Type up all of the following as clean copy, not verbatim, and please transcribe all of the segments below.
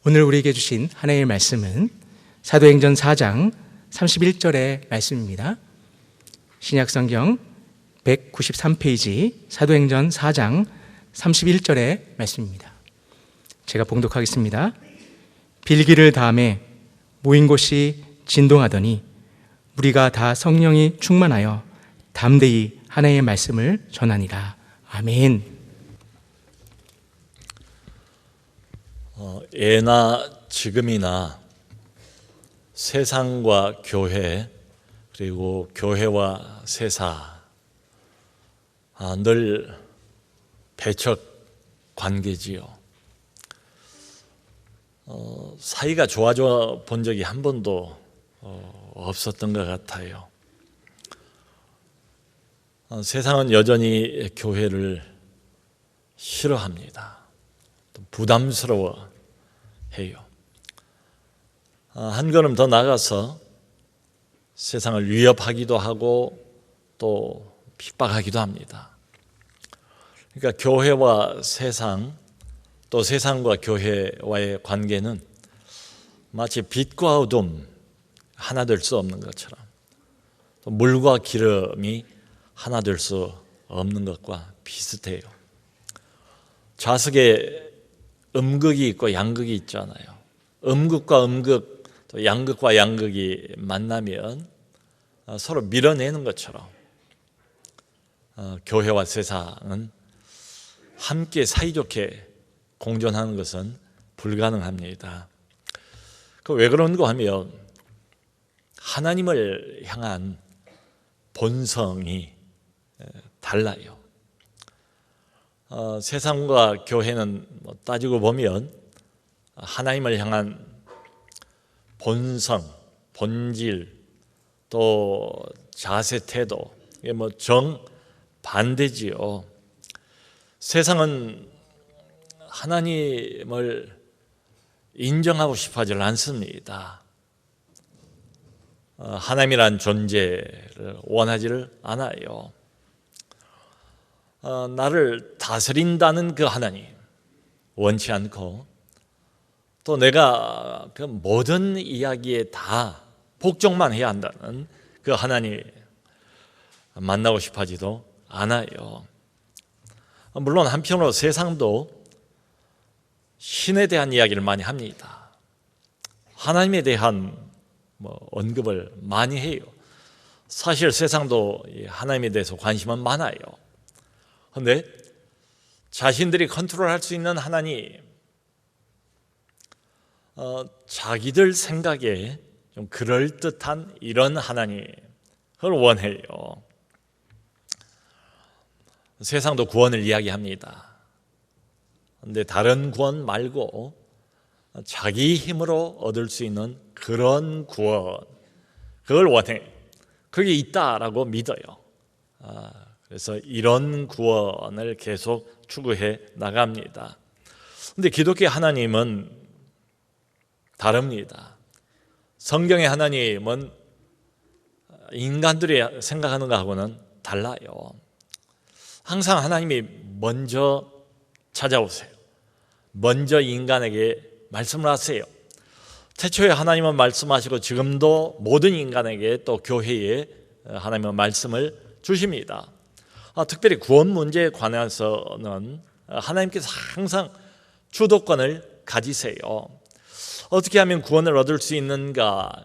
오늘 우리에게 주신 하나님의 말씀은 사도행전 4장 31절의 말씀입니다. 신약성경 193페이지 사도행전 4장 31절의 말씀입니다. 제가 봉독하겠습니다. 빌기를 다음에 모인 곳이 진동하더니 우리가 다 성령이 충만하여 담대히 하나님의 말씀을 전하니라. 아멘. 예나 지금이나 세상과 교회 그리고 교회와 세사 늘 배척 관계지요. 사이가 좋아져 본 적이 한 번도 없었던 것 같아요. 세상은 여전히 교회를 싫어합니다. 부담스러워 해요. 한 걸음 더 나가서 세상을 위협하기도 하고 또 핍박하기도 합니다. 그러니까 교회와 세상, 또 세상과 교회와의 관계는 마치 빛과 어둠 하나 될 수 없는 것처럼, 또 물과 기름이 하나 될 수 없는 것과 비슷해요. 좌석에 음극이 있고 양극이 있잖아요. 음극과 음극, 또 양극과 양극이 만나면 서로 밀어내는 것처럼 교회와 세상은 함께 사이좋게 공존하는 것은 불가능합니다. 왜 그런가 하면 하나님을 향한 본성이 달라요. 세상과 교회는 따지고 보면 하나님을 향한 본성, 본질, 또 자세, 태도, 이게 정반대지요. 세상은 하나님을 인정하고 싶어 하지 않습니다. 하나님이란 존재를 원하지를 않아요. 나를 다스린다는 그 하나님 원치 않고, 또 내가 그 모든 이야기에 다 복종만 해야 한다는 그 하나님 만나고 싶어 하지도 않아요. 물론 한편으로 세상도 신에 대한 이야기를 많이 합니다. 하나님에 대한 언급을 많이 해요. 사실 세상도 하나님에 대해서 관심은 많아요. 그런데 자신들이 컨트롤할 수 있는 하나님, 자기들 생각에 좀 그럴듯한 이런 하나님을 원해요. 세상도 구원을 이야기합니다. 그런데 다른 구원 말고 자기 힘으로 얻을 수 있는 그런 구원, 그걸 원해. 그게 있다라고 믿어요. 그래서 이런 구원을 계속 추구해 나갑니다. 그런데 기독교 하나님은 다릅니다. 성경의 하나님은 인간들이 생각하는 것하고는 달라요. 항상 하나님이 먼저 찾아오세요. 먼저 인간에게 말씀을 하세요. 태초에 하나님은 말씀하시고 지금도 모든 인간에게 또 교회에 하나님은 말씀을 주십니다. 특별히 구원 문제에 관해서는 하나님께서 항상 주도권을 가지세요. 어떻게 하면 구원을 얻을 수 있는가?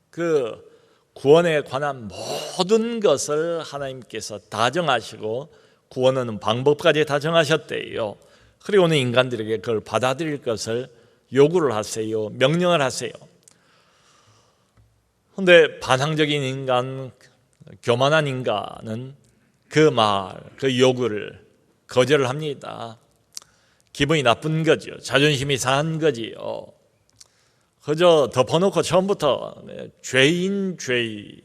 그 구원에 관한 모든 것을 하나님께서 다 정하시고 구원하는 방법까지 다 정하셨대요. 그리고는 인간들에게 그걸 받아들일 것을 요구를 하세요. 명령을 하세요. 그런데 반항적인 인간, 교만한 인간은 그 말, 그 요구를 거절을 합니다. 기분이 나쁜 거죠. 자존심이 상한 거지요. 그저 덮어놓고 처음부터 죄인이라고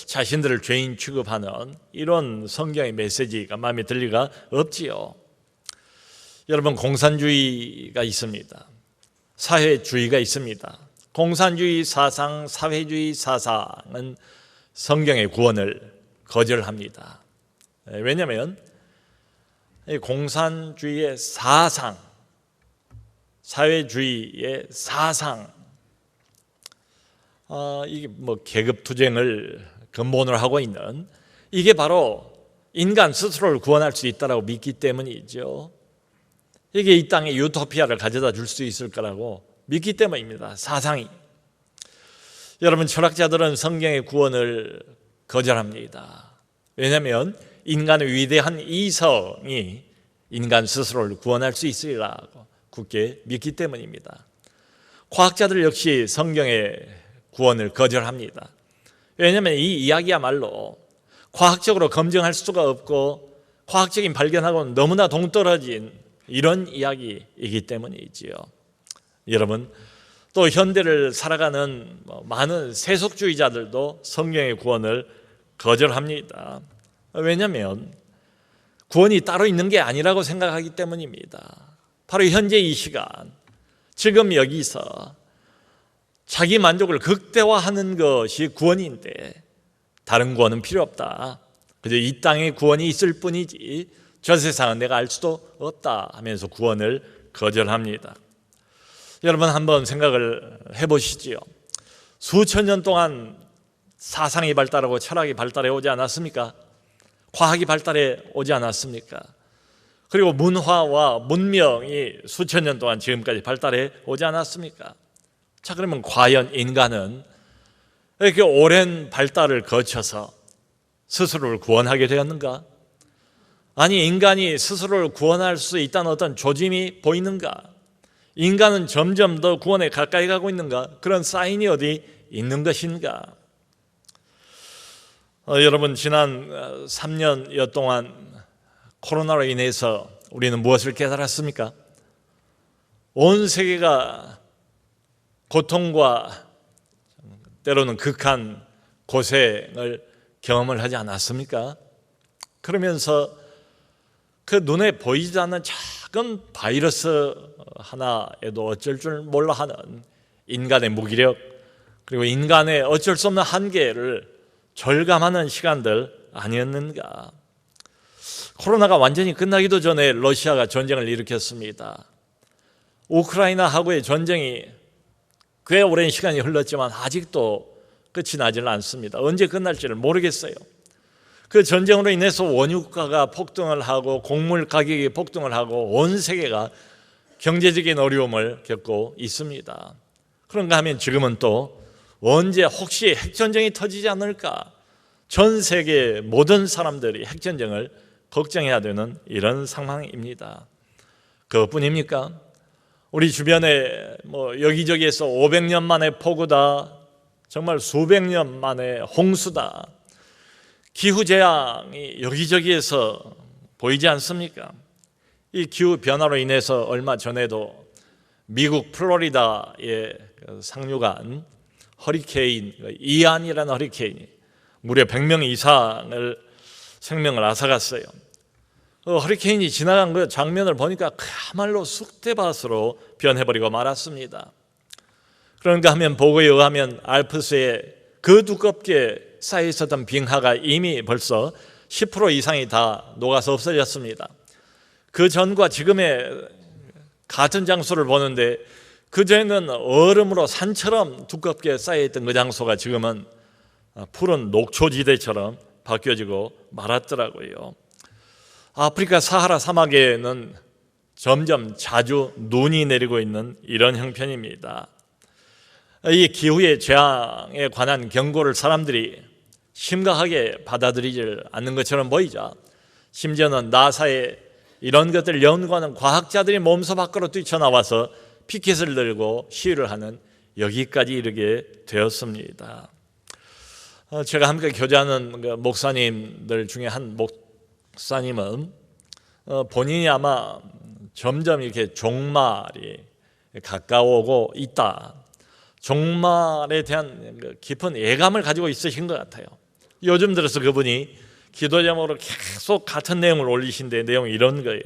자신들을 죄인 취급하는 이런 성경의 메시지가 마음에 들 리가 없지요. 여러분, 공산주의가 있습니다. 사회주의가 있습니다. 공산주의 사상, 사회주의 사상은 성경의 구원을 거절합니다. 왜냐하면 공산주의의 사상, 사회주의의 사상, 이게 뭐 계급 투쟁을 근본으로 하고 있는, 이게 바로 인간 스스로를 구원할 수 있다고 믿기 때문이죠. 이게 이 땅에 유토피아를 가져다 줄 수 있을 거라고 믿기 때문입니다. 사상이. 여러분, 철학자들은 성경의 구원을 거절합니다. 왜냐하면 인간의 위대한 이성이 인간 스스로를 구원할 수 있으리라고 굳게 믿기 때문입니다. 과학자들 역시 성경의 구원을 거절합니다. 왜냐하면 이 이야기야말로 과학적으로 검증할 수가 없고 과학적인 발견하고는 너무나 동떨어진 이런 이야기이기 때문이지요. 여러분, 또 현대를 살아가는 많은 세속주의자들도 성경의 구원을 거절합니다. 왜냐하면 구원이 따로 있는 게 아니라고 생각하기 때문입니다. 바로 현재 이 시간, 지금 여기서 자기 만족을 극대화하는 것이 구원인데 다른 구원은 필요 없다. 그저 이 땅에 구원이 있을 뿐이지 저 세상은 내가 알 수도 없다 하면서 구원을 거절합니다. 여러분, 한번 생각을 해보시지요. 수천 년 동안 사상이 발달하고 철학이 발달해 오지 않았습니까? 과학이 발달해 오지 않았습니까? 그리고 문화와 문명이 수천 년 동안 지금까지 발달해 오지 않았습니까? 자, 그러면 과연 인간은 이렇게 오랜 발달을 거쳐서 스스로를 구원하게 되었는가? 아니, 인간이 스스로를 구원할 수 있다는 어떤 조짐이 보이는가? 인간은 점점 더 구원에 가까이 가고 있는가? 그런 사인이 어디 있는 것인가? 여러분, 지난 3년여 동안 코로나로 인해서 우리는 무엇을 깨달았습니까? 온 세계가 고통과 때로는 극한 고생을 경험을 하지 않았습니까? 그러면서 그 눈에 보이지 않는 작은 바이러스 하나에도 어쩔 줄 몰라 하는 인간의 무기력, 그리고 인간의 어쩔 수 없는 한계를 절감하는 시간들 아니었는가? 코로나가 완전히 끝나기도 전에 러시아가 전쟁을 일으켰습니다. 우크라이나하고의 전쟁이 꽤 오랜 시간이 흘렀지만 아직도 끝이 나지는 않습니다. 언제 끝날지를 모르겠어요. 그 전쟁으로 인해서 원유가가 폭등을 하고 곡물 가격이 폭등을 하고 온 세계가 경제적인 어려움을 겪고 있습니다. 그런가 하면 지금은 또 언제 혹시 핵전쟁이 터지지 않을까? 전 세계 모든 사람들이 핵전쟁을 걱정해야 되는 이런 상황입니다. 그것뿐입니까? 우리 주변에 여기저기에서 500년 만에 폭우다, 정말 수백 년 만에 홍수다, 기후재앙이 여기저기에서 보이지 않습니까? 이 기후변화로 인해서 얼마 전에도 미국 플로리다에 상륙한 허리케인 이안이라는 허리케인이 무려 100명 이상을 생명을 앗아갔어요. 허리케인이 지나간 그 장면을 보니까 그야말로 쑥대밭으로 변해버리고 말았습니다. 그런가 하면 보고에 의하면 알프스에 그 두껍게 쌓여 있었던 빙하가 이미 벌써 10% 이상이 다 녹아서 없어졌습니다. 그 전과 지금의 같은 장소를 보는데 그전에는 얼음으로 산처럼 두껍게 쌓여있던 그 장소가 지금은 푸른 녹초지대처럼 바뀌어지고 말았더라고요. 아프리카 사하라 사막에는 점점 자주 눈이 내리고 있는 이런 형편입니다. 이 기후의 재앙에 관한 경고를 사람들이 심각하게 받아들이지 않는 것처럼 보이자 심지어는 나사의 이런 것들을 연구하는 과학자들이 몸소 밖으로 뛰쳐나와서 피켓을 들고 시위를 하는 여기까지 이르게 되었습니다. 제가 함께 교제하는 목사님들 중에 한 목사님은 본인이 아마 점점 이렇게 종말이 가까워오고 있다, 종말에 대한 깊은 예감을 가지고 있으신 것 같아요. 요즘 들어서 그분이 기도 제목으로 계속 같은 내용을 올리신데 내용이 이런 거예요.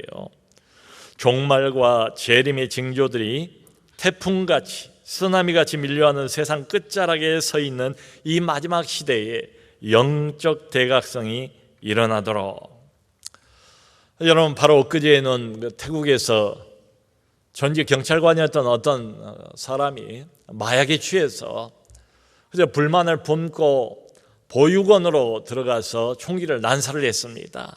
종말과 재림의 징조들이 태풍같이 쓰나미같이 밀려오는 세상 끝자락에 서 있는 이 마지막 시대에 영적 대각성이 일어나도록. 여러분, 바로 엊그제는 태국에서 전직 경찰관이었던 어떤 사람이 마약에 취해서 그저 불만을 품고 보육원으로 들어가서 총기를 난사를 했습니다.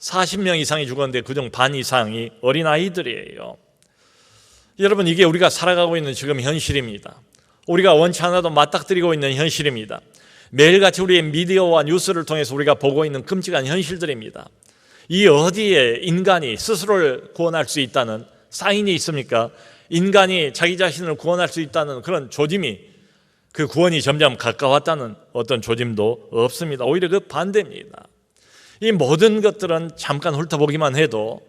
40명 이상이 죽었는데 그중 반 이상이 어린아이들이에요. 여러분, 이게 우리가 살아가고 있는 지금 현실입니다. 우리가 원치 않아도 맞닥뜨리고 있는 현실입니다. 매일같이 우리의 미디어와 뉴스를 통해서 우리가 보고 있는 끔찍한 현실들입니다. 이 어디에 인간이 스스로를 구원할 수 있다는 사인이 있습니까? 인간이 자기 자신을 구원할 수 있다는 그런 조짐이, 그 구원이 점점 가까웠다는 어떤 조짐도 없습니다. 오히려 그 반대입니다. 이 모든 것들은 잠깐 훑어보기만 해도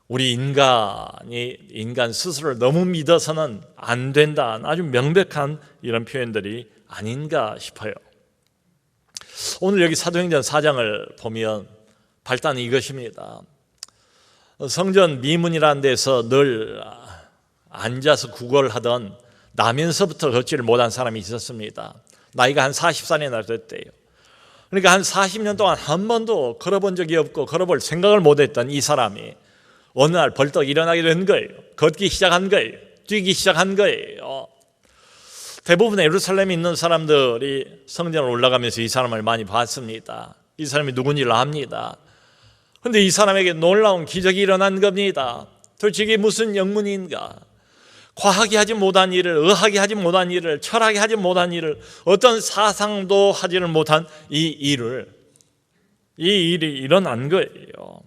우리 인간 스스로를 너무 믿어서는 안 된다는 아주 명백한 이런 표현들이 아닌가 싶어요. 오늘 여기 사도행전 4장을 보면 발단이 이것입니다. 성전 미문이라는 데서 늘 앉아서 구걸하던 나면서부터 걷지를 못한 사람이 있었습니다. 나이가 한 40살이나 됐대요. 그러니까 한 40년 동안 한 번도 걸어본 적이 없고 걸어볼 생각을 못했던 이 사람이 어느 날 벌떡 일어나게 된 거예요. 걷기 시작한 거예요. 뛰기 시작한 거예요. 대부분의 예루살렘에 있는 사람들이 성전을 올라가면서 이 사람을 많이 봤습니다. 이 사람이 누군지를 압니다. 그런데 이 사람에게 놀라운 기적이 일어난 겁니다. 도대체 이게 무슨 영문인가? 과하게 하지 못한 일을, 의하게 하지 못한 일을, 철학에 하지 못한 일을, 어떤 사상도 하지를 못한 이 일이 일어난 거예요.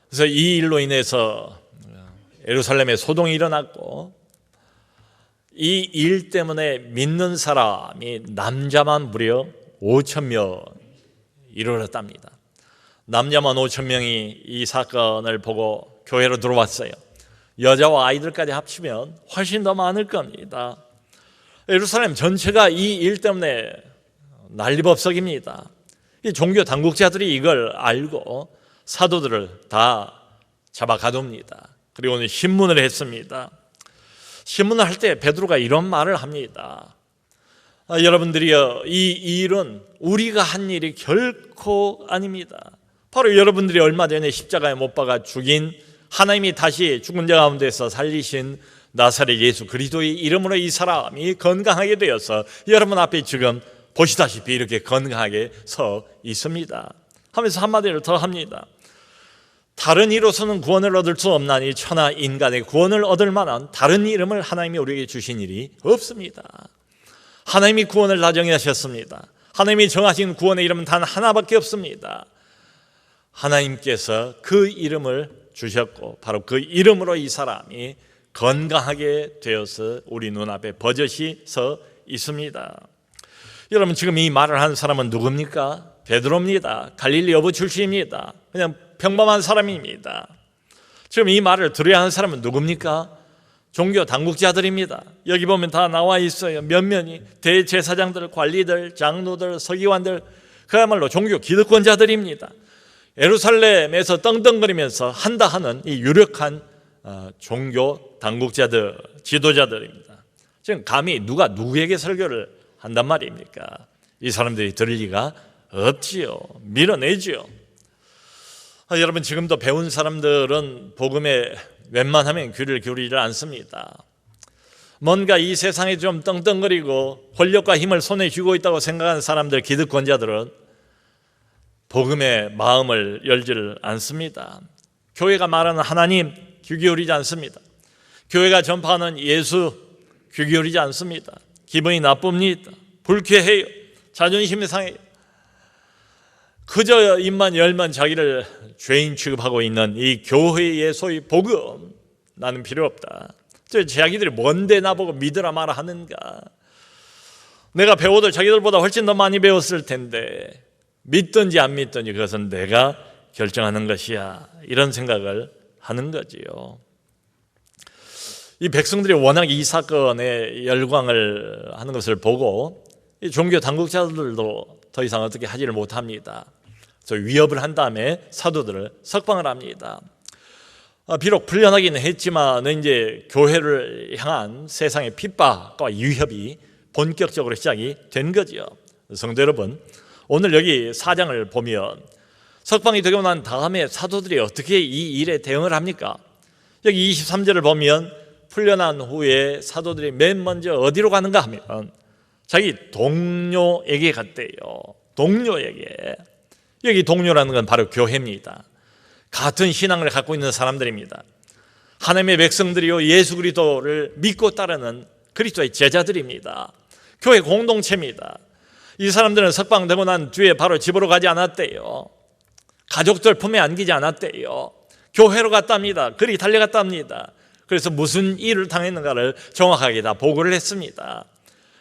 그래서 이 일로 인해서 예루살렘에 소동이 일어났고, 이 일 때문에 믿는 사람이 남자만 무려 5,000명 이르렀답니다. 남자만 5,000명이 이 사건을 보고 교회로 들어왔어요. 여자와 아이들까지 합치면 훨씬 더 많을 겁니다. 예루살렘 전체가 이 일 때문에 난리법석입니다. 이 종교 당국자들이 이걸 알고 사도들을 다 잡아 가둡니다. 그리고 오늘 신문을 했습니다. 신문을 할 때 베드로가 이런 말을 합니다. 여러분들이요, 이 일은 우리가 한 일이 결코 아닙니다. 바로 여러분들이 얼마 전에 십자가에 못 박아 죽인, 하나님이 다시 죽은 자 가운데서 살리신 나사렛 예수 그리스도의 이름으로 이 사람이 건강하게 되어서 여러분 앞에 지금 보시다시피 이렇게 건강하게 서 있습니다 하면서 한마디를 더 합니다. 다른 이로서는 구원을 얻을 수 없나니 천하 인간의 구원을 얻을 만한 다른 이름을 하나님이 우리에게 주신 일이 없습니다. 하나님이 구원을 다 정하셨습니다. 하나님이 정하신 구원의 이름은 단 하나밖에 없습니다. 하나님께서 그 이름을 주셨고 바로 그 이름으로 이 사람이 건강하게 되어서 우리 눈앞에 버젓이 서 있습니다. 여러분, 지금 이 말을 한 사람은 누굽니까? 베드로입니다. 갈릴리 어부 출신입니다. 그냥 평범한 사람입니다. 지금 이 말을 들어야 하는 사람은 누굽니까? 종교 당국자들입니다. 여기 보면 다 나와 있어요. 몇몇이 대제사장들, 관리들, 장로들, 서기관들, 그야말로 종교 기득권자들입니다. 예루살렘에서 떵떵거리면서 한다 하는 이 유력한 종교 당국자들, 지도자들입니다. 지금 감히 누가 누구에게 설교를 한단 말입니까? 이 사람들이 들을 리가 없지요. 밀어내지요. 여러분, 지금도 배운 사람들은 복음에 웬만하면 귀를 기울이지 않습니다. 뭔가 이 세상에 좀 떵떵거리고 권력과 힘을 손에 쥐고 있다고 생각하는 사람들, 기득권자들은 복음의 마음을 열지를 않습니다. 교회가 말하는 하나님 귀 기울이지 않습니다. 교회가 전파하는 예수 귀 기울이지 않습니다. 기분이 나쁩니다. 불쾌해요. 자존심이 상해요. 그저 입만 열면 자기를 죄인 취급하고 있는 이 교회의 소위 복음, 나는 필요 없다. 자기들이 뭔데 나보고 믿으라 마라 하는가. 내가 배워도 자기들보다 훨씬 더 많이 배웠을 텐데 믿든지 안 믿든지 그것은 내가 결정하는 것이야, 이런 생각을 하는 거지요. 이 백성들이 워낙 이 사건에 열광을 하는 것을 보고 이 종교 당국자들도 더 이상 어떻게 하지를 못합니다. 그래서 위협을 한 다음에 사도들을 석방을 합니다. 비록 풀려나긴 했지만 이제 교회를 향한 세상의 핍박과 위협이 본격적으로 시작이 된 거죠. 성도 여러분, 오늘 여기 4장을 보면 석방이 되고 난 다음에 사도들이 어떻게 이 일에 대응을 합니까? 여기 23절을 보면 풀려난 후에 사도들이 맨 먼저 어디로 가는가 하면 자기 동료에게 갔대요. 동료에게. 여기 동료라는 건 바로 교회입니다. 같은 신앙을 갖고 있는 사람들입니다. 하나님의 백성들이요, 예수 그리스도를 믿고 따르는 그리스도의 제자들입니다. 교회 공동체입니다. 이 사람들은 석방되고 난 뒤에 바로 집으로 가지 않았대요. 가족들 품에 안기지 않았대요. 교회로 갔답니다. 그리 달려갔답니다. 그래서 무슨 일을 당했는가를 정확하게 다 보고를 했습니다.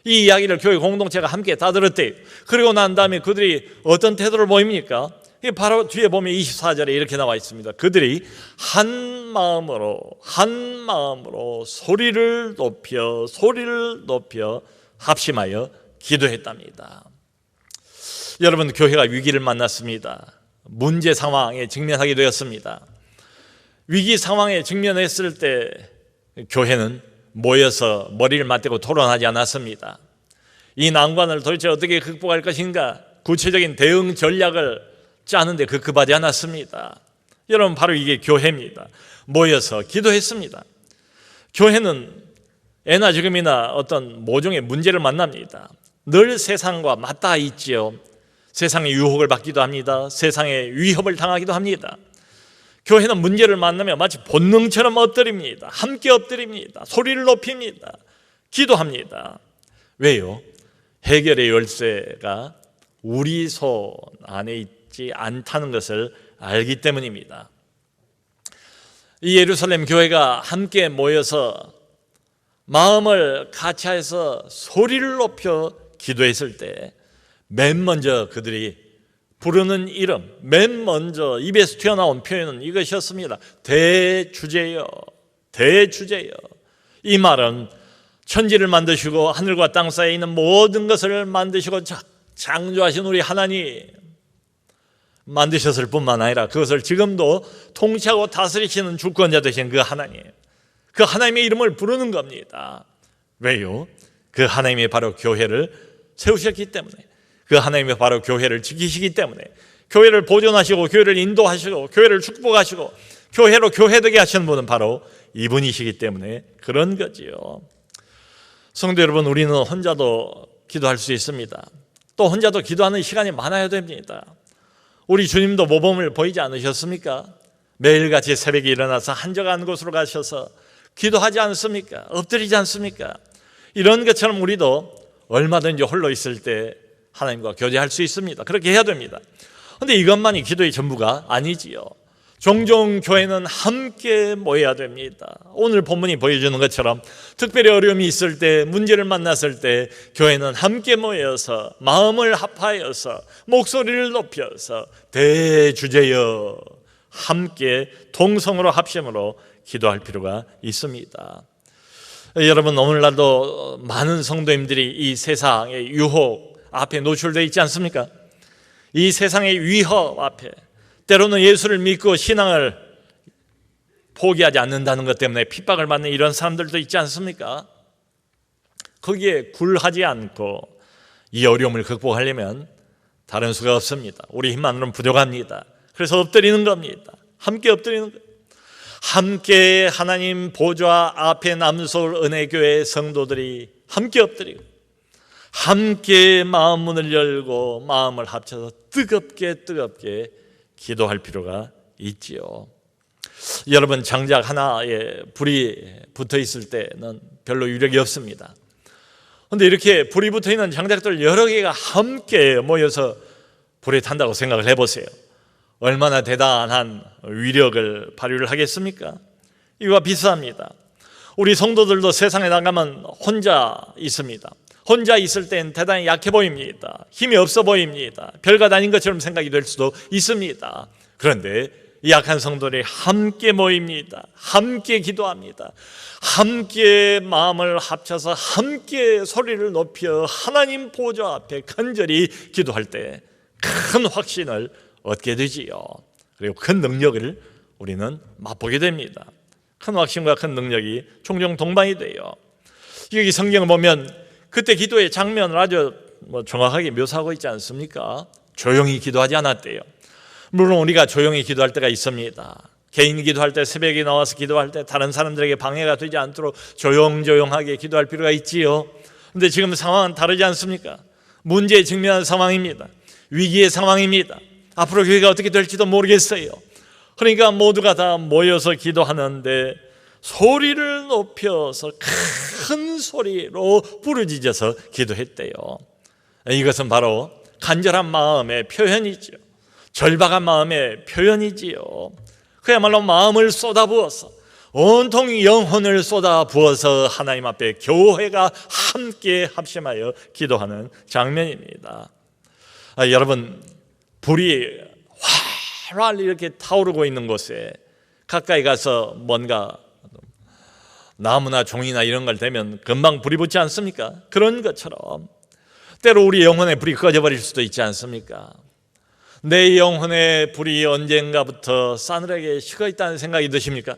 이 이야기를 교회 공동체가 함께 다 들었대요. 그리고 난 다음에 그들이 어떤 태도를 보입니까? 바로 뒤에 보면 24절에 이렇게 나와 있습니다. 그들이 한 마음으로 소리를 높여 합심하여 기도했답니다. 여러분, 교회가 위기를 만났습니다. 문제 상황에 직면하게 되었습니다. 위기 상황에 직면했을 때 교회는 모여서 머리를 맞대고 토론하지 않았습니다. 이 난관을 도대체 어떻게 극복할 것인가, 구체적인 대응 전략을 짜는데 급급하지 않았습니다. 여러분, 바로 이게 교회입니다. 모여서 기도했습니다. 교회는 애나 지금이나 어떤 모종의 문제를 만납니다. 늘 세상과 맞닿아 있지요. 세상의 유혹을 받기도 합니다. 세상의 위협을 당하기도 합니다. 교회는 문제를 만나면 마치 본능처럼 엎드립니다. 함께 엎드립니다. 소리를 높입니다. 기도합니다. 왜요? 해결의 열쇠가 우리 손 안에 있지 않다는 것을 알기 때문입니다. 이 예루살렘 교회가 함께 모여서 마음을 같이해서 소리를 높여 기도했을 때 맨 먼저 그들이 부르는 이름, 맨 먼저 입에서 튀어나온 표현은 이것이었습니다. 대주제여, 대주제여. 이 말은 천지를 만드시고 하늘과 땅 사이에 있는 모든 것을 만드시고 창조하신 우리 하나님 만드셨을 뿐만 아니라 그것을 지금도 통치하고 다스리시는 주권자 되신 그 하나님, 그 하나님의 이름을 부르는 겁니다. 왜요? 그 하나님이 바로 교회를 세우셨기 때문에, 그 하나님이 바로 교회를 지키시기 때문에, 교회를 보존하시고 교회를 인도하시고 교회를 축복하시고 교회로 교회되게 하시는 분은 바로 이분이시기 때문에 그런 거지요. 성도 여러분, 우리는 혼자도 기도할 수 있습니다. 또 혼자도 기도하는 시간이 많아야 됩니다. 우리 주님도 모범을 보이지 않으셨습니까? 매일같이 새벽에 일어나서 한적한 곳으로 가셔서 기도하지 않습니까? 엎드리지 않습니까? 이런 것처럼 우리도 얼마든지 홀로 있을 때 하나님과 교제할 수 있습니다. 그렇게 해야 됩니다. 그런데 이것만이 기도의 전부가 아니지요. 종종 교회는 함께 모여야 됩니다. 오늘 본문이 보여주는 것처럼 특별히 어려움이 있을 때, 문제를 만났을 때 교회는 함께 모여서 마음을 합하여서 목소리를 높여서 대주제여 함께 동성으로 합심으로 기도할 필요가 있습니다. 여러분, 오늘날도 많은 성도님들이 이 세상의 유혹 앞에 노출되어 있지 않습니까? 이 세상의 위협 앞에, 때로는 예수를 믿고 신앙을 포기하지 않는다는 것 때문에 핍박을 받는 이런 사람들도 있지 않습니까? 거기에 굴하지 않고 이 어려움을 극복하려면 다른 수가 없습니다. 우리 힘만으로는 부족합니다. 그래서 엎드리는 겁니다. 함께 엎드리는 거예요. 함께 하나님 보좌 앞에 남서울 은혜교회 성도들이 함께 엎드리고 함께 마음 문을 열고 마음을 합쳐서 뜨겁게 기도할 필요가 있지요. 여러분, 장작 하나에 불이 붙어 있을 때는 별로 유력이 없습니다. 그런데 이렇게 불이 붙어 있는 장작들 여러 개가 함께 모여서 불에 탄다고 생각을 해보세요. 얼마나 대단한 위력을 발휘를 하겠습니까? 이와 비슷합니다. 우리 성도들도 세상에 나가면 혼자 있습니다. 혼자 있을 땐 대단히 약해 보입니다. 힘이 없어 보입니다. 별것 아닌 것처럼 생각이 될 수도 있습니다. 그런데 이 약한 성도들이 함께 모입니다. 함께 기도합니다. 함께 마음을 합쳐서 함께 소리를 높여 하나님 보좌 앞에 간절히 기도할 때 큰 확신을 얻게 되지요. 그리고 큰 능력을 우리는 맛보게 됩니다. 큰 확신과 큰 능력이 종종 동반이 돼요. 여기 성경을 보면 그때 기도의 장면을 아주 정확하게 묘사하고 있지 않습니까? 조용히 기도하지 않았대요. 물론 우리가 조용히 기도할 때가 있습니다. 개인 기도할 때, 새벽에 나와서 기도할 때 다른 사람들에게 방해가 되지 않도록 조용조용하게 기도할 필요가 있지요. 그런데 지금 상황은 다르지 않습니까? 문제에 직면한 상황입니다. 위기의 상황입니다. 앞으로 교회가 어떻게 될지도 모르겠어요. 그러니까 모두가 다 모여서 기도하는데 소리를 높여서 큰 소리로 부르짖어서 기도했대요. 이것은 바로 간절한 마음의 표현이죠. 절박한 마음의 표현이지요. 그야말로 마음을 쏟아부어서, 온통 영혼을 쏟아부어서 하나님 앞에 교회가 함께 합심하여 기도하는 장면입니다. 여러분, 불이 활활 이렇게 타오르고 있는 곳에 가까이 가서 뭔가 나무나 종이나 이런 걸 대면 금방 불이 붙지 않습니까? 그런 것처럼 때로 우리 영혼의 불이 꺼져버릴 수도 있지 않습니까? 내 영혼의 불이 언젠가부터 싸늘하게 식어있다는 생각이 드십니까?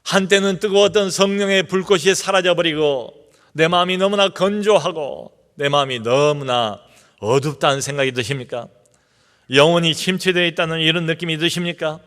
한때는 뜨거웠던 성령의 불꽃이 사라져버리고 내 마음이 너무나 건조하고 내 마음이 너무나 어둡다는 생각이 드십니까? 영혼이 침체되어 있다는 이런 느낌이 드십니까?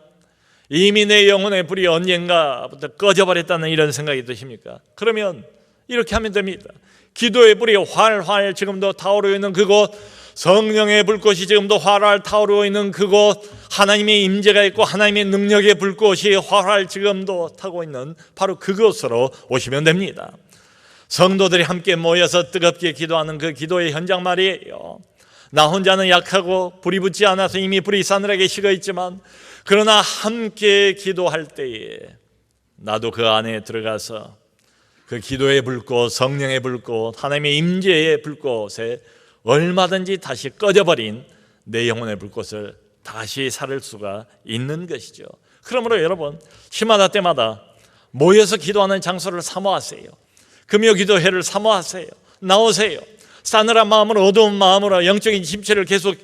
이미 내 영혼의 불이 언젠가부터 꺼져버렸다는 이런 생각이 드십니까? 그러면 이렇게 하면 됩니다. 기도의 불이 활활 지금도 타오르고 있는 그곳, 성령의 불꽃이 지금도 활활 타오르고 있는 그곳, 하나님의 임재가 있고 하나님의 능력의 불꽃이 활활 지금도 타고 있는 바로 그곳으로 오시면 됩니다. 성도들이 함께 모여서 뜨겁게 기도하는 그 기도의 현장 말이에요. 나 혼자는 약하고 불이 붙지 않아서 이미 불이 싸늘하게 식어있지만, 그러나 함께 기도할 때에 나도 그 안에 들어가서 그 기도의 불꽃, 성령의 불꽃, 하나님의 임재의 불꽃에 얼마든지 다시 꺼져버린 내 영혼의 불꽃을 다시 살릴 수가 있는 것이죠. 그러므로 여러분, 시마다 때마다 모여서 기도하는 장소를 사모하세요. 금요 기도회를 사모하세요. 나오세요. 싸늘한 마음으로, 어두운 마음으로 영적인 침체를 계속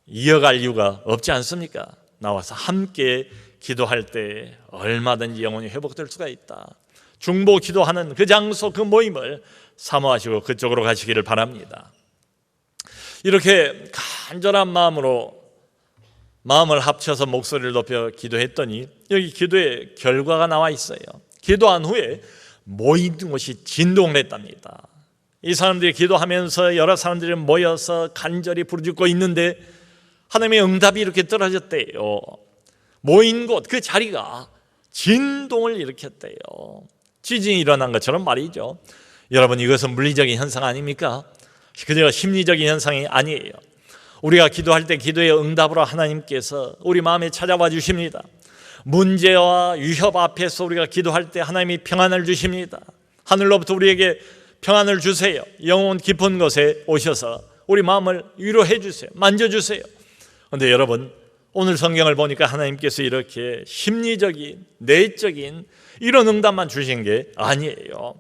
이어갈 이유가 없지 않습니까? 나와서 함께 기도할 때 얼마든지 영혼이 회복될 수가 있다. 중보 기도하는 그 장소, 그 모임을 사모하시고 그쪽으로 가시기를 바랍니다. 이렇게 간절한 마음으로 마음을 합쳐서 목소리를 높여 기도했더니 여기 기도의 결과가 나와 있어요. 기도한 후에 모인 곳이 진동을 했답니다. 이 사람들이 기도하면서 여러 사람들이 모여서 간절히 부르짖고 있는데 하나님의 응답이 이렇게 떨어졌대요. 모인 곳, 그 자리가 진동을 일으켰대요. 지진이 일어난 것처럼 말이죠. 여러분, 이것은 물리적인 현상 아닙니까? 그저 심리적인 현상이 아니에요. 우리가 기도할 때 기도의 응답으로 하나님께서 우리 마음에 찾아와 주십니다. 문제와 위협 앞에서 우리가 기도할 때 하나님이 평안을 주십니다. 하늘로부터 우리에게 평안을 주세요. 영혼 깊은 곳에 오셔서 우리 마음을 위로해 주세요. 만져주세요. 그런데 여러분, 오늘 성경을 보니까 하나님께서 이렇게 심리적인, 내적인 이런 응답만 주신 게 아니에요.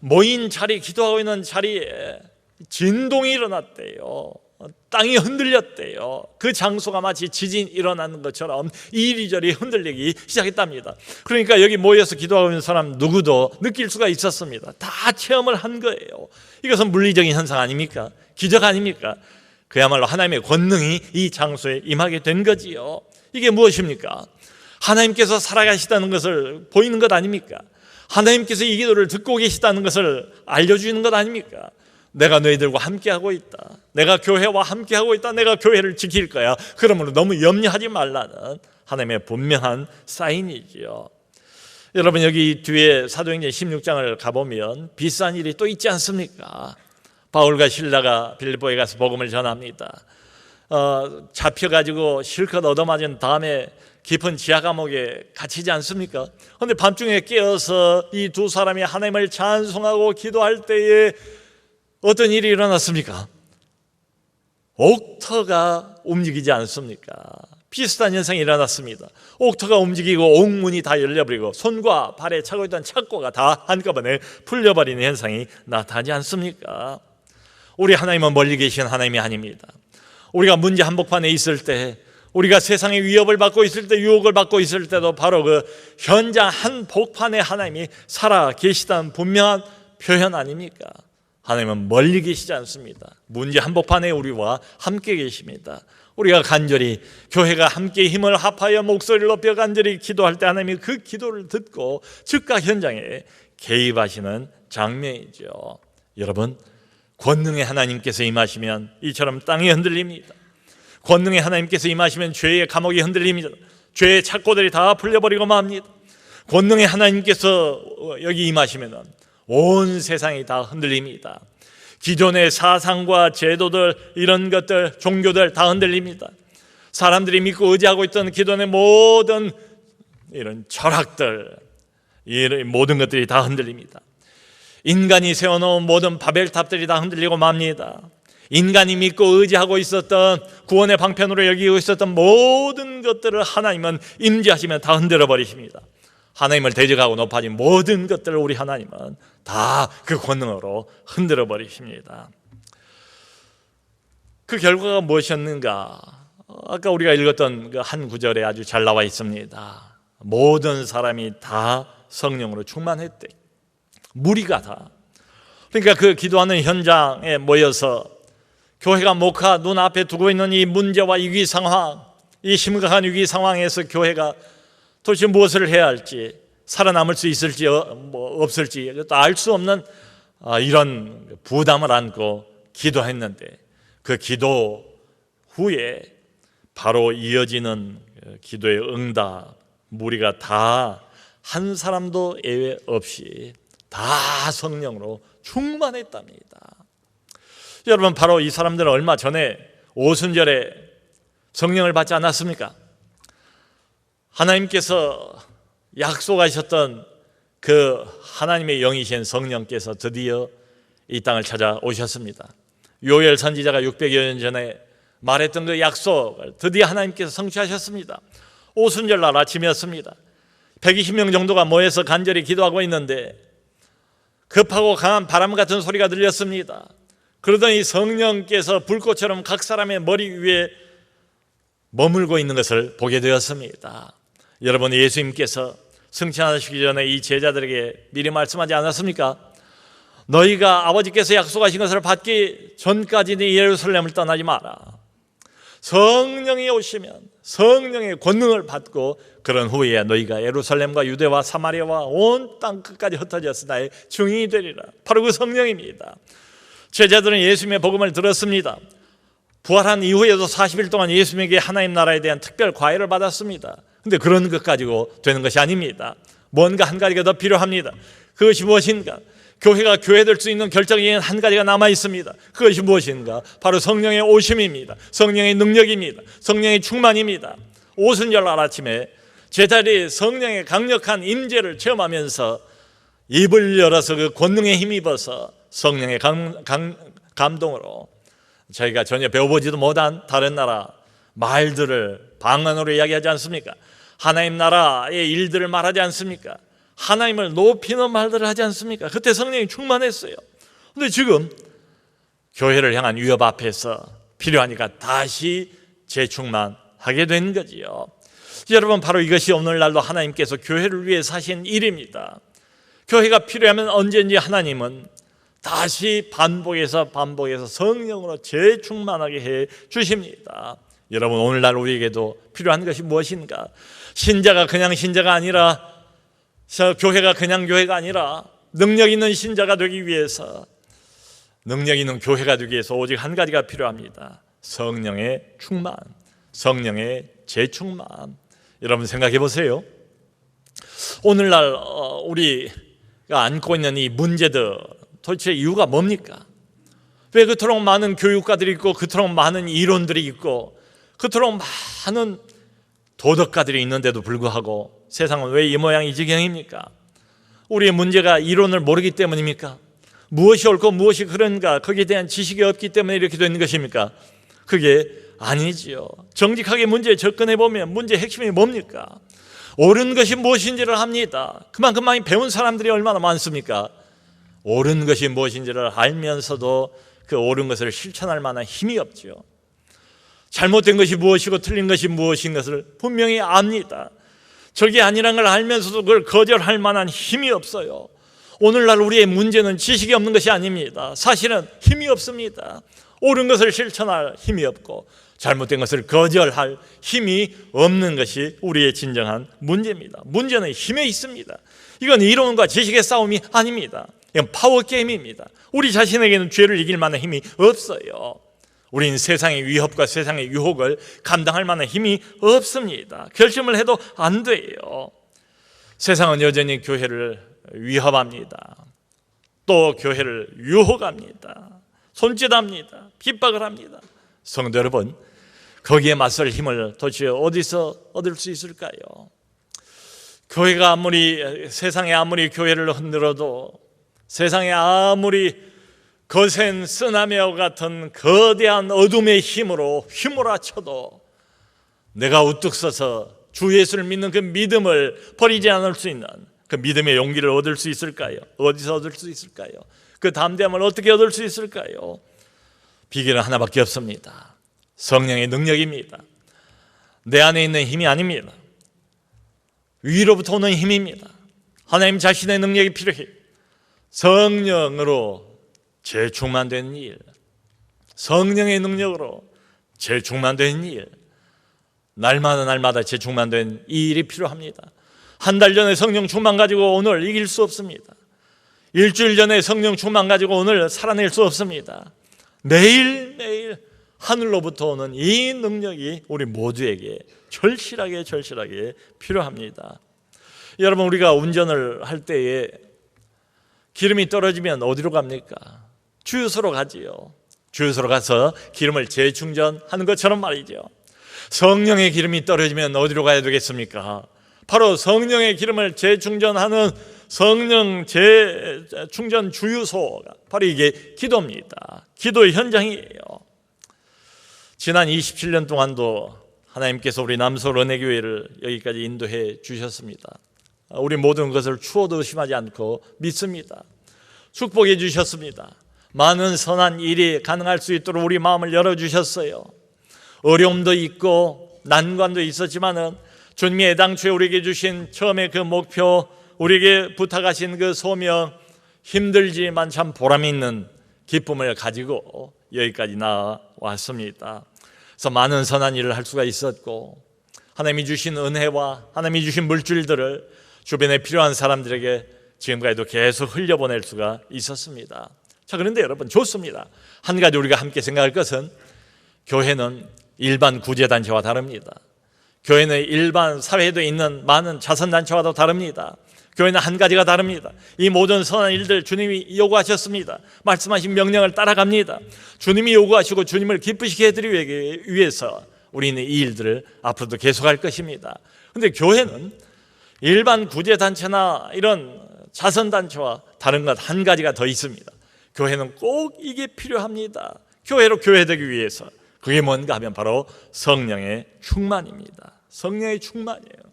모인 자리, 기도하고 있는 자리에 진동이 일어났대요. 땅이 흔들렸대요. 그 장소가 마치 지진이 일어나는 것처럼 이리저리 흔들리기 시작했답니다. 그러니까 여기 모여서 기도하고 있는 사람 누구도 느낄 수가 있었습니다. 다 체험을 한 거예요. 이것은 물리적인 현상 아닙니까? 기적 아닙니까? 그야말로 하나님의 권능이 이 장소에 임하게 된 거지요. 이게 무엇입니까? 하나님께서 살아가시다는 것을 보이는 것 아닙니까? 하나님께서 이 기도를 듣고 계시다는 것을 알려주는 것 아닙니까? 내가 너희들과 함께하고 있다. 내가 교회와 함께하고 있다. 내가 교회를 지킬 거야. 그러므로 너무 염려하지 말라는 하나님의 분명한 사인이지요. 여러분, 여기 뒤에 사도행전 16장을 가보면 비슷한 일이 또 있지 않습니까? 바울과 실라가 빌립보에 가서 복음을 전합니다. 잡혀가지고 실컷 얻어맞은 다음에 깊은 지하 감옥에 갇히지 않습니까? 그런데 밤중에 깨어서 이 두 사람이 하나님을 찬송하고 기도할 때에 어떤 일이 일어났습니까? 옥터가 움직이지 않습니까? 비슷한 현상이 일어났습니다. 옥터가 움직이고 옥문이 다 열려버리고 손과 발에 차고 있던 착고가 다 한꺼번에 풀려버리는 현상이 나타나지 않습니까? 우리 하나님은 멀리 계신 하나님이 아닙니다. 우리가 문제 한복판에 있을 때, 우리가 세상의 위협을 받고 있을 때, 유혹을 받고 있을 때도 바로 그 현장 한복판에 하나님이 살아 계시다는 분명한 표현 아닙니까? 하나님은 멀리 계시지 않습니다. 문제 한복판에 우리와 함께 계십니다. 우리가 간절히 교회가 함께 힘을 합하여 목소리를 높여 간절히 기도할 때 하나님이 그 기도를 듣고 즉각 현장에 개입하시는 장면이죠. 여러분, 권능의 하나님께서 임하시면 이처럼 땅이 흔들립니다. 권능의 하나님께서 임하시면 죄의 감옥이 흔들립니다. 죄의 착고들이 다 풀려버리고 맙니다. 권능의 하나님께서 여기 임하시면 온 세상이 다 흔들립니다. 기존의 사상과 제도들, 이런 것들, 종교들 다 흔들립니다. 사람들이 믿고 의지하고 있던 기존의 모든 이런 철학들, 이런 모든 것들이 다 흔들립니다. 인간이 세워놓은 모든 바벨탑들이 다 흔들리고 맙니다. 인간이 믿고 의지하고 있었던, 구원의 방편으로 여기고 있었던 모든 것들을 하나님은 임재하시면 다 흔들어 버리십니다. 하나님을 대적하고 높아진 모든 것들을 우리 하나님은 다 그 권능으로 흔들어 버리십니다. 그 결과가 무엇이었는가? 아까 우리가 읽었던 그 한 구절에 아주 잘 나와 있습니다. 모든 사람이 다 성령으로 충만했대. 무리가 다. 그러니까 그 기도하는 현장에 모여서 교회가 목화 눈앞에 두고 있는 이 문제와 위기 상황, 이 심각한 위기 상황에서 교회가 도대체 무엇을 해야 할지, 살아남을 수 있을지 없을지 알 수 없는 이런 부담을 안고 기도했는데, 그 기도 후에 바로 이어지는 기도의 응답, 무리가 다 한 사람도 예외 없이 다 성령으로 충만했답니다. 여러분, 바로 이 사람들은 얼마 전에 오순절에 성령을 받지 않았습니까? 하나님께서 약속하셨던 그 하나님의 영이신 성령께서 드디어 이 땅을 찾아오셨습니다. 요엘 선지자가 600여 년 전에 말했던 그 약속을 드디어 하나님께서 성취하셨습니다. 오순절 날 아침이었습니다. 120명 정도가 모여서 간절히 기도하고 있는데 급하고 강한 바람 같은 소리가 들렸습니다. 그러더니 성령께서 불꽃처럼 각 사람의 머리 위에 머물고 있는 것을 보게 되었습니다. 여러분, 예수님께서 승천하시기 전에 이 제자들에게 미리 말씀하지 않았습니까? 너희가 아버지께서 약속하신 것을 받기 전까지는 예루살렘을 떠나지 마라. 성령이 오시면 성령의 권능을 받고 그런 후에 너희가 예루살렘과 유대와 사마리아와 온 땅 끝까지 흩어져서 나의 증인이 되리라. 바로 그 성령입니다. 제자들은 예수님의 복음을 들었습니다. 부활한 이후에도 40일 동안 예수님에게 하나님 나라에 대한 특별 과외를 받았습니다. 그런데 그런 것 가지고 되는 것이 아닙니다. 뭔가 한 가지가 더 필요합니다. 그것이 무엇인가? 교회가 교회될 수 있는 결정인 한 가지가 남아 있습니다. 그것이 무엇인가? 바로 성령의 오심입니다. 성령의 능력입니다. 성령의 충만입니다. 오순절 날 아침에 제자들이 성령의 강력한 임재를 체험하면서 입을 열어서 그 권능에 힘입어서 성령의 감동으로 저희가 전혀 배워보지도 못한 다른 나라 말들을 방언으로 이야기하지 않습니까? 하나님 나라의 일들을 말하지 않습니까? 하나님을 높이는 말들을 하지 않습니까? 그때 성령이 충만했어요. 그런데 지금 교회를 향한 위협 앞에서 필요하니까 다시 재충만하게 된 거지요. 여러분, 바로 이것이 오늘날도 하나님께서 교회를 위해 사신 일입니다. 교회가 필요하면 언제든지 하나님은 다시 반복해서 성령으로 재충만하게 해 주십니다. 여러분, 오늘날 우리에게도 필요한 것이 무엇인가? 신자가 그냥 신자가 아니라, 교회가 그냥 교회가 아니라 능력 있는 신자가 되기 위해서, 능력 있는 교회가 되기 위해서 오직 한 가지가 필요합니다. 성령의 충만, 성령의 재충만. 여러분 생각해 보세요. 오늘날 우리가 안고 있는 이 문제들 도대체 이유가 뭡니까? 왜 그토록 많은 교육가들이 있고 그토록 많은 이론들이 있고 그토록 많은 도덕가들이 있는데도 불구하고 세상은 왜 이 모양 이 지경입니까? 우리의 문제가 이론을 모르기 때문입니까? 무엇이 옳고 무엇이 그런가 거기에 대한 지식이 없기 때문에 이렇게 되는 것입니까? 그게 아니지요. 정직하게 문제에 접근해 보면 문제의 핵심이 뭡니까? 옳은 것이 무엇인지를 합니다. 그만큼 많이 배운 사람들이 얼마나 많습니까? 옳은 것이 무엇인지를 알면서도 그 옳은 것을 실천할 만한 힘이 없죠. 잘못된 것이 무엇이고 틀린 것이 무엇인 것을 분명히 압니다. 저게 아니란 걸 알면서도 그걸 거절할 만한 힘이 없어요. 오늘날 우리의 문제는 지식이 없는 것이 아닙니다. 사실은 힘이 없습니다. 옳은 것을 실천할 힘이 없고 잘못된 것을 거절할 힘이 없는 것이 우리의 진정한 문제입니다. 문제는 힘에 있습니다. 이건 이론과 지식의 싸움이 아닙니다. 이건 파워게임입니다. 우리 자신에게는 죄를 이길 만한 힘이 없어요. 우리는 세상의 위협과 세상의 유혹을 감당할 만한 힘이 없습니다. 결심을 해도 안 돼요. 세상은 여전히 교회를 위협합니다. 또 교회를 유혹합니다. 손짓합니다. 핍박을 합니다. 성도 여러분, 거기에 맞설 힘을 도대체 어디서 얻을 수 있을까요? 교회가 세상에 아무리 교회를 흔들어도, 세상에 아무리 거센 쓰나미와 같은 거대한 어둠의 힘으로 휘몰아쳐도 내가 우뚝 서서 주 예수를 믿는 그 믿음을 버리지 않을 수 있는 그 믿음의 용기를 얻을 수 있을까요? 어디서 얻을 수 있을까요? 그 담대함을 어떻게 얻을 수 있을까요? 비결은 하나밖에 없습니다. 성령의 능력입니다. 내 안에 있는 힘이 아닙니다. 위로부터 오는 힘입니다. 하나님 자신의 능력이 필요해요. 성령으로 재충만된 일, 성령의 능력으로 재충만된 일, 날마다 재충만된 이 일이 필요합니다. 한 달 전에 성령 충만 가지고 오늘 이길 수 없습니다. 일주일 전에 성령 충만 가지고 오늘 살아낼 수 없습니다. 매일매일 하늘로부터 오는 이 능력이 우리 모두에게 절실하게 필요합니다. 여러분, 우리가 운전을 할 때에 기름이 떨어지면 어디로 갑니까? 주유소로 가지요. 주유소로 가서 기름을 재충전하는 것처럼 말이죠. 성령의 기름이 떨어지면 어디로 가야 되겠습니까? 바로 성령의 기름을 재충전하는 성령 재충전 주유소가 바로 이게 기도입니다. 기도의 현장이에요. 지난 27년 동안도 하나님께서 우리 남서울 은혜교회를 여기까지 인도해 주셨습니다. 우리 모든 것을 추워도 의심하지 않고 믿습니다. 축복해 주셨습니다. 많은 선한 일이 가능할 수 있도록 우리 마음을 열어주셨어요. 어려움도 있고 난관도 있었지만은 주님이 애당초에 우리에게 주신 처음에 그 목표, 우리에게 부탁하신 그 소명, 힘들지만 참 보람 있는 기쁨을 가지고 여기까지 나왔습니다. 그래서 많은 선한 일을 할 수가 있었고, 하나님이 주신 은혜와 하나님이 주신 물질들을 주변에 필요한 사람들에게 지금까지도 계속 흘려보낼 수가 있었습니다. 자, 그런데 여러분, 좋습니다. 한 가지 우리가 함께 생각할 것은, 교회는 일반 구제단체와 다릅니다. 교회는 일반 사회에도 있는 많은 자선단체와도 다릅니다. 교회는 한 가지가 다릅니다. 이 모든 선한 일들 주님이 요구하셨습니다. 말씀하신 명령을 따라갑니다. 주님이 요구하시고 주님을 기쁘시게 해드리기 위해서 우리는 이 일들을 앞으로도 계속할 것입니다. 그런데 교회는 일반 구제단체나 이런 자선단체와 다른 것 한 가지가 더 있습니다. 교회는 꼭 이게 필요합니다. 교회로 교회되기 위해서. 그게 뭔가 하면 바로 성령의 충만입니다. 성령의 충만이에요.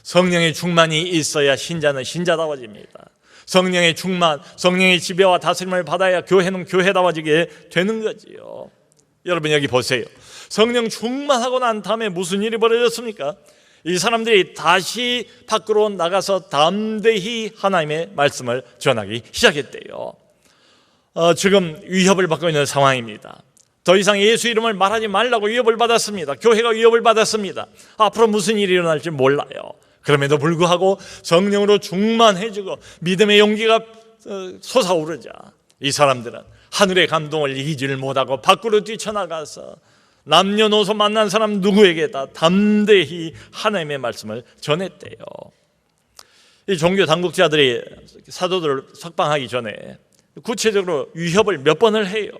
성령의 충만이 있어야 신자는 신자다워집니다. 성령의 충만, 성령의 지배와 다스림을 받아야 교회는 교회다워지게 되는 거지요. 여러분, 여기 보세요. 성령 충만하고 난 다음에 무슨 일이 벌어졌습니까? 이 사람들이 다시 밖으로 나가서 담대히 하나님의 말씀을 전하기 시작했대요. 지금 위협을 받고 있는 상황입니다. 더 이상 예수 이름을 말하지 말라고 위협을 받았습니다. 교회가 위협을 받았습니다. 앞으로 무슨 일이 일어날지 몰라요. 그럼에도 불구하고 성령으로 충만해지고 믿음의 용기가 솟아오르자 이 사람들은 하늘의 감동을 이기지를 못하고 밖으로 뛰쳐나가서 남녀노소 만난 사람 누구에게다 담대히 하나님의 말씀을 전했대요. 이 종교 당국자들이 사도들을 석방하기 전에 구체적으로 위협을 몇 번을 해요.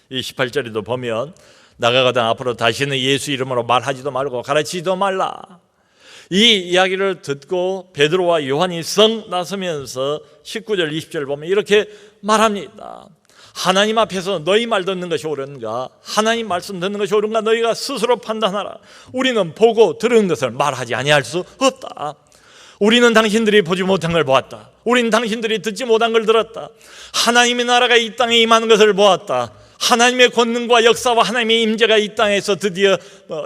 이 18절에도 보면, 나가거든 앞으로 다시는 예수 이름으로 말하지도 말고 가르치지도 말라. 이 이야기를 듣고 베드로와 요한이 썩 나서면서 19절 20절 보면 이렇게 말합니다. 하나님 앞에서 너희 말 듣는 것이 옳은가, 하나님 말씀 듣는 것이 옳은가 너희가 스스로 판단하라. 우리는 보고 들은 것을 말하지 아니할 수 없다. 우리는 당신들이 보지 못한 걸 보았다. 우리는 당신들이 듣지 못한 걸 들었다. 하나님의 나라가 이 땅에 임하는 것을 보았다. 하나님의 권능과 역사와 하나님의 임재가 이 땅에서 드디어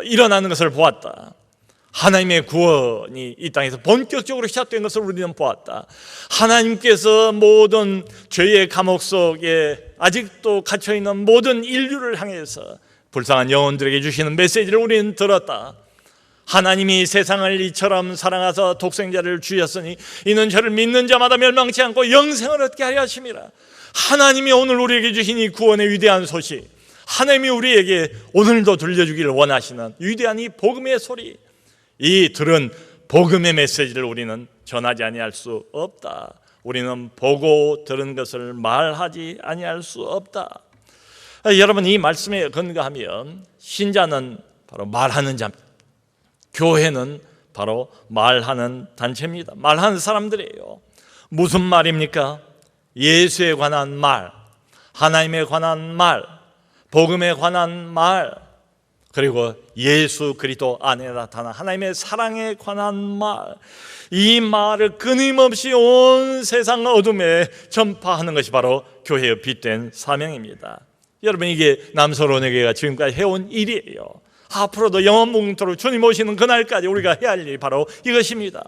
일어나는 것을 보았다. 하나님의 구원이 이 땅에서 본격적으로 시작된 것을 우리는 보았다. 하나님께서 모든 죄의 감옥 속에 아직도 갇혀있는 모든 인류를 향해서 불쌍한 영혼들에게 주시는 메시지를 우리는 들었다. 하나님이 세상을 이처럼 사랑하사 독생자를 주셨으니 이는 저를 믿는 자마다 멸망치 않고 영생을 얻게 하려 하심이라. 하나님이 오늘 우리에게 주신 이 구원의 위대한 소식, 하나님이 우리에게 오늘도 들려주기를 원하시는 위대한 이 복음의 소리, 이 들은 복음의 메시지를 우리는 전하지 아니할 수 없다. 우리는 보고 들은 것을 말하지 아니할 수 없다. 여러분, 이 말씀에 근거하면 신자는 바로 말하는 자입니다. 교회는 바로 말하는 단체입니다. 말하는 사람들이에요. 무슨 말입니까? 예수에 관한 말, 하나님에 관한 말, 복음에 관한 말, 그리고 예수 그리스도 안에 나타난 하나님의 사랑에 관한 말, 이 말을 끊임없이 온 세상 어둠에 전파하는 것이 바로 교회의 빛된 사명입니다. 여러분, 이게 남서론에게가 지금까지 해온 일이에요. 앞으로도 영원봉토로 주님 오시는 그날까지 우리가 해야 할 일이 바로 이것입니다.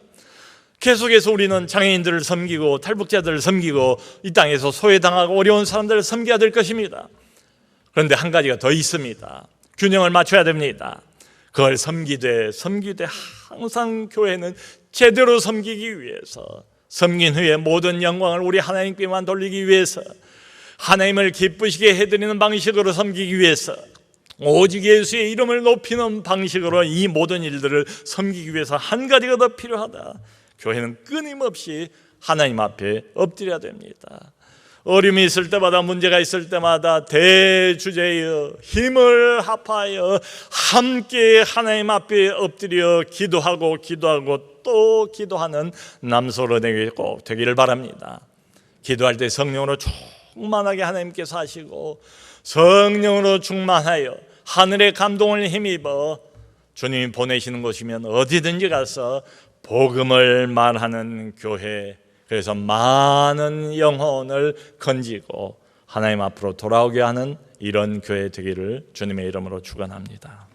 계속해서 우리는 장애인들을 섬기고 탈북자들을 섬기고 이 땅에서 소외당하고 어려운 사람들을 섬겨야 될 것입니다. 그런데 한 가지가 더 있습니다. 균형을 맞춰야 됩니다. 그걸 섬기되 항상 교회는 제대로 섬기기 위해서, 섬긴 후에 모든 영광을 우리 하나님께만 돌리기 위해서, 하나님을 기쁘시게 해드리는 방식으로 섬기기 위해서, 오직 예수의 이름을 높이는 방식으로 이 모든 일들을 섬기기 위해서 한 가지가 더 필요하다. 교회는 끊임없이 하나님 앞에 엎드려야 됩니다. 어려움이 있을 때마다, 문제가 있을 때마다 대주제여 힘을 합하여 함께 하나님 앞에 엎드려 기도하고 또 기도하는 남서론에게 꼭 되기를 바랍니다. 기도할 때 성령으로 충만하게 하나님께서 하시고, 성령으로 충만하여 하늘의 감동을 힘입어 주님이 보내시는 곳이면 어디든지 가서 복음을 말하는 교회, 그래서 많은 영혼을 건지고 하나님 앞으로 돌아오게 하는 이런 교회 되기를 주님의 이름으로 축원합니다.